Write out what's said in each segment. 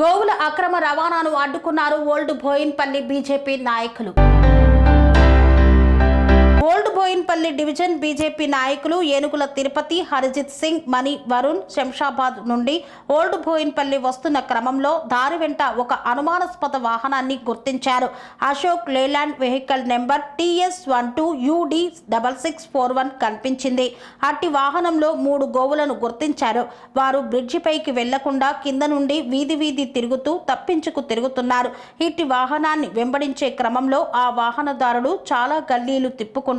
గోవుల అక్రమ రవాణాను అడ్డుకున్నారు ఓల్డ్ బోయిన్పల్లి బీజేపీ నాయకులు. ఓల్డ్ బోయిన్పల్లి డివిజన్ బీజేపీ నాయకులు ఏనుగుల తిరుపతి, హరిజిత్ సింగ్, మణి, వరుణ్ శంషాబాద్ నుండి ఓల్డ్ బోయిన్పల్లి వస్తున్న క్రమంలో దారి వెంట ఒక అనుమానాస్పద వాహనాన్ని గుర్తించారు. Ashok Leyland vehicle number TS12UD6641 కనిపించింది. అట్టి వాహనంలో 3 గోవులను గుర్తించారు. వారు బ్రిడ్జి పైకి వెళ్లకుండా కింద నుండి వీధి వీధి తిరుగుతూ తప్పించుకు తిరుగుతున్నారు. ఇట్టి వాహనాన్ని వెంబడించే క్రమంలో ఆ వాహనదారుడు చాలా గల్లీలు తిప్పుకుంటూ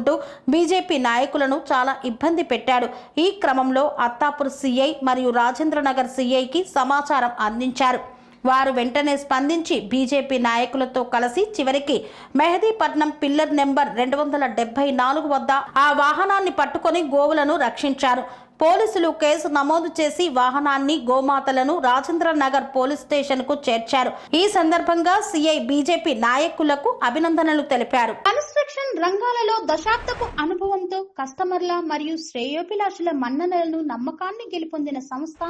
బీజేపీ నాయకులను చాలా ఇబ్బంది పెట్టాడు. ఈ క్రమంలో అత్తాపూర్ సిఐ మరియు రాజేంద్రనగర్ సిఐకి సమాచారం అందించారు. వారు వెంటనే స్పందించి బీజేపీ నాయకులతో కలిసి చివరికి మెహదీపట్నం పిల్లర్ నెంబర్ 274 వద్ద ఆ వాహనాన్ని పట్టుకొని గోవులను రక్షించారు. పోలీసులు కేసు నమోదు చేసి వాహనాన్ని, గోమాతలను రాజేంద్రనగర్ పోలీస్ స్టేషన్ కు చేర్చారు. ఈ సందర్భంగా సిఐ బీజేపీ నాయకులకు అభినందనలు తెలిపారు. కన్స్ట్రక్షన్ రంగాలలో దశాబ్దపు అనుభవంతో కస్టమర్ల మరియు శ్రేయోభిలాషుల మన్ననలను, నమ్మకాన్ని గెలుపొందిన సంస్థ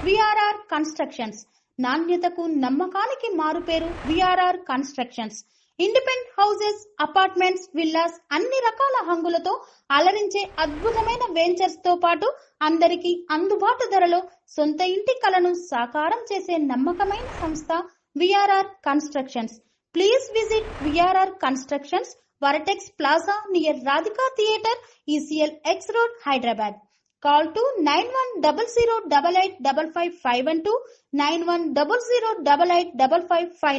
విఆర్ఆర్ కన్స్ట్రక్షన్స్. నాణ్యతకు, నమ్మకానికి మారుపేరు VRR constructions. Independent houses, apartments, villas అన్ని రకాల హంగులతో అలరించే అద్భుతమైన వెంచర్స్ తో పాటు అందరికీ అందుబాటు ధరలో సొంత ఇంటి కలను సాకారం చేసే నమ్మకమైన సంస్థ VRR constructions. Please visit VRR constructions, వరటెక్స్ plaza near Radhika theatre, ECL X Road, Hyderabad. Call to 910088555512, 9100885555.